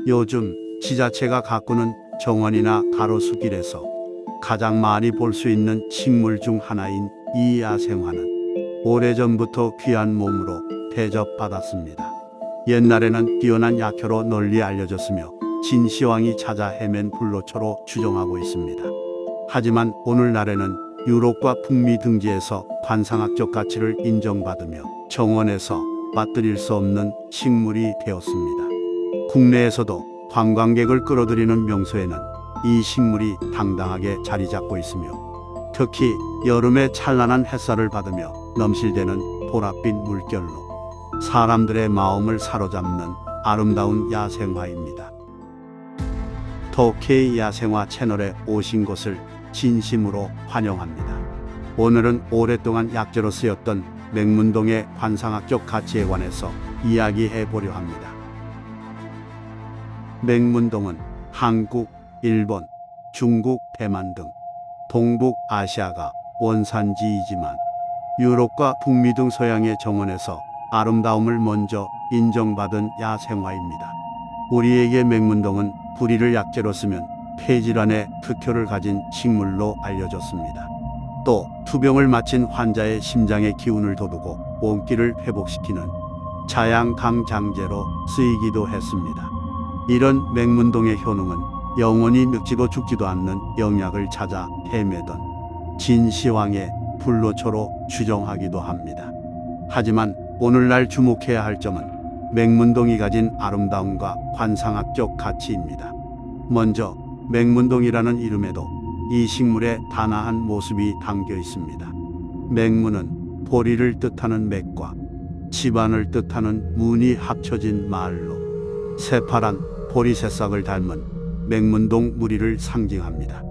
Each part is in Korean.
요즘 지자체가 가꾸는 정원이나 가로수길에서 가장 많이 볼 수 있는 식물 중 하나인 이 야생화는 오래전부터 귀한 몸으로 대접받았습니다. 옛날에는 뛰어난 약효로 널리 알려졌으며 진시황이 찾아 헤맨 불로초로 추정하고 있습니다. 하지만 오늘날에는 유럽과 북미 등지에서 관상학적 가치를 인정받으며 정원에서 맞들일 수 없는 식물이 되었습니다. 국내에서도 관광객을 끌어들이는 명소에는 이 식물이 당당하게 자리 잡고 있으며 특히 여름에 찬란한 햇살을 받으며 넘실대는 보랏빛 물결로 사람들의 마음을 사로잡는 아름다운 야생화입니다. 더K 야생화 채널에 오신 것을 진심으로 환영합니다. 오늘은 오랫동안 약재로 쓰였던 맹문동의 관상학적 가치에 관해서 이야기해 보려 합니다. 맹문동은 한국, 일본, 중국, 대만 등 동북아시아가 원산지이지만 유럽과 북미 등 서양의 정원에서 아름다움을 먼저 인정받은 야생화입니다. 우리에게 맹문동은 뿌리를 약재로 쓰면 폐질환의 특효를 가진 식물로 알려졌습니다. 또 투병을 마친 환자의 심장의 기운을 돋우고 온기를 회복시키는 자양강장제로 쓰이기도 했습니다. 이런 맹문동의 효능은 영원히 늙지도 죽지도 않는 영약을 찾아 헤매던 진시황의 불로초로 추정하기도 합니다. 하지만 오늘날 주목해야 할 점은 맹문동이 가진 아름다움과 관상학적 가치입니다. 먼저 맹문동이라는 이름에도 이 식물의 단아한 모습이 담겨 있습니다. 맹문은 보리를 뜻하는 맥과 집안을 뜻하는 문이 합쳐진 말로 새파란 보리 새싹을 닮은 맹문동 무리를 상징합니다.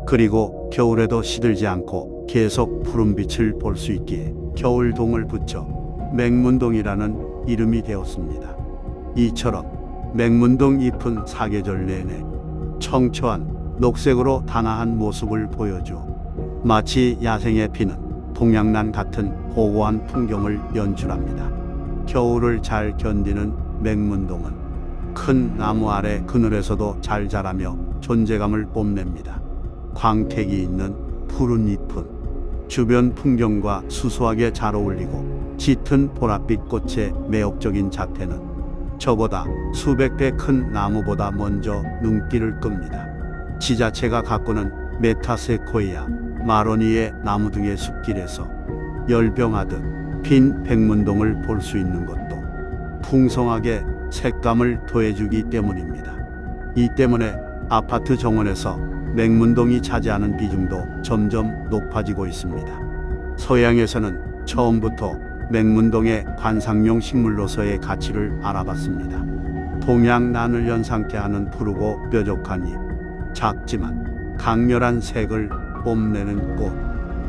그리고 겨울에도 시들지 않고 계속 푸른 빛을 볼 수 있기에 겨울동을 붙여 맹문동이라는 이름이 되었습니다. 이처럼 맹문동 잎은 사계절 내내 청초한 녹색으로 단아한 모습을 보여줘 마치 야생의 피는 동양난 같은 고고한 풍경을 연출합니다. 겨울을 잘 견디는 맹문동은 큰 나무 아래 그늘에서도 잘 자라며 존재감을 뽐냅니다. 광택이 있는 푸른 잎은 주변 풍경과 수수하게 잘 어울리고 짙은 보랏빛 꽃의 매혹적인 자태는 저보다 수백 배 큰 나무보다 먼저 눈길을 끕니다. 지자체가 가꾸는 메타세코이아, 마로니에 나무 등의 숲길에서 열병하듯 핀 백문동을 볼 수 있는 것도 풍성하게 색감을 더해주기 때문입니다. 이 때문에 아파트 정원에서 맹문동이 차지하는 비중도 점점 높아지고 있습니다. 서양에서는 처음부터 맹문동의 관상용 식물로서의 가치를 알아봤습니다. 동양난을 연상케 하는 푸르고 뾰족한 잎, 작지만 강렬한 색을 뽐내는 꽃,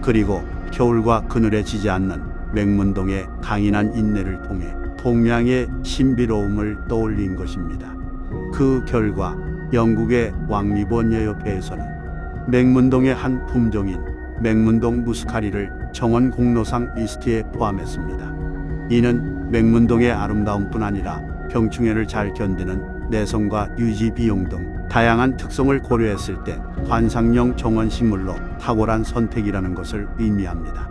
그리고 겨울과 그늘에 지지 않는 맹문동의 강인한 인내를 통해 동양의 신비로움을 떠올린 것입니다. 그 결과 영국의 왕리본예협회에서는 맹문동의 한 품종인 맹문동 무스카리를 정원 공로상 리스트에 포함했습니다. 이는 맹문동의 아름다움뿐 아니라 병충해를 잘 견디는 내성과 유지 비용 등 다양한 특성을 고려했을 때 관상용 정원 식물로 탁월한 선택이라는 것을 의미합니다.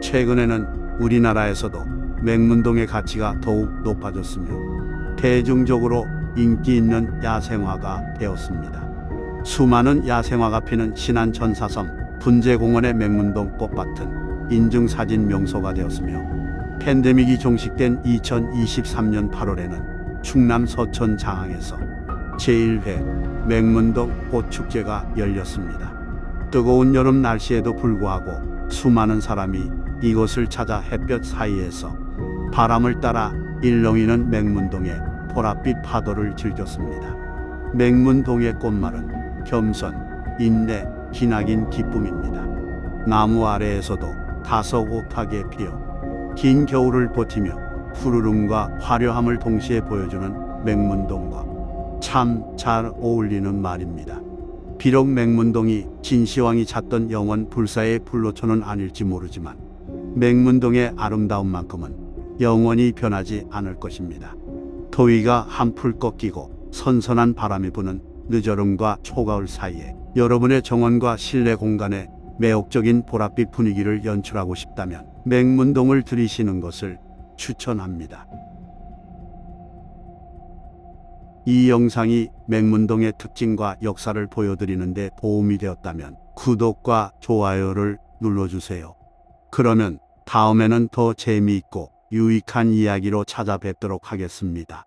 최근에는 우리나라에서도 맹문동의 가치가 더욱 높아졌으며 대중적으로 인기 있는 야생화가 되었습니다. 수많은 야생화가 피는 신안 전사섬 분재공원의 맹문동 꽃밭은 인증사진 명소가 되었으며 팬데믹이 종식된 2023년 8월에는 충남 서천 장항에서 제1회 맹문동 꽃축제가 열렸습니다. 뜨거운 여름 날씨에도 불구하고 수많은 사람이 이곳을 찾아 햇볕 사이에서 바람을 따라 일렁이는 맹문동의 보랏빛 파도를 즐겼습니다. 맹문동의 꽃말은 겸손, 인내, 기나긴 기쁨입니다. 나무 아래에서도 다소곳하게 피어 긴 겨울을 버티며 푸르름과 화려함을 동시에 보여주는 맹문동과 참 잘 어울리는 말입니다. 비록 맹문동이 진시황이 찾던 영원 불사의 불로초는 아닐지 모르지만 맹문동의 아름다움만큼은 영원히 변하지 않을 것입니다. 더위가 한풀 꺾이고 선선한 바람이 부는 늦여름과 초가을 사이에 여러분의 정원과 실내 공간에 매혹적인 보랏빛 분위기를 연출하고 싶다면 맹문동을 들이시는 것을 추천합니다. 이 영상이 맹문동의 특징과 역사를 보여드리는 데 도움이 되었다면 구독과 좋아요를 눌러주세요. 그러면 다음에는 더 재미있고 유익한 이야기로 찾아뵙도록 하겠습니다.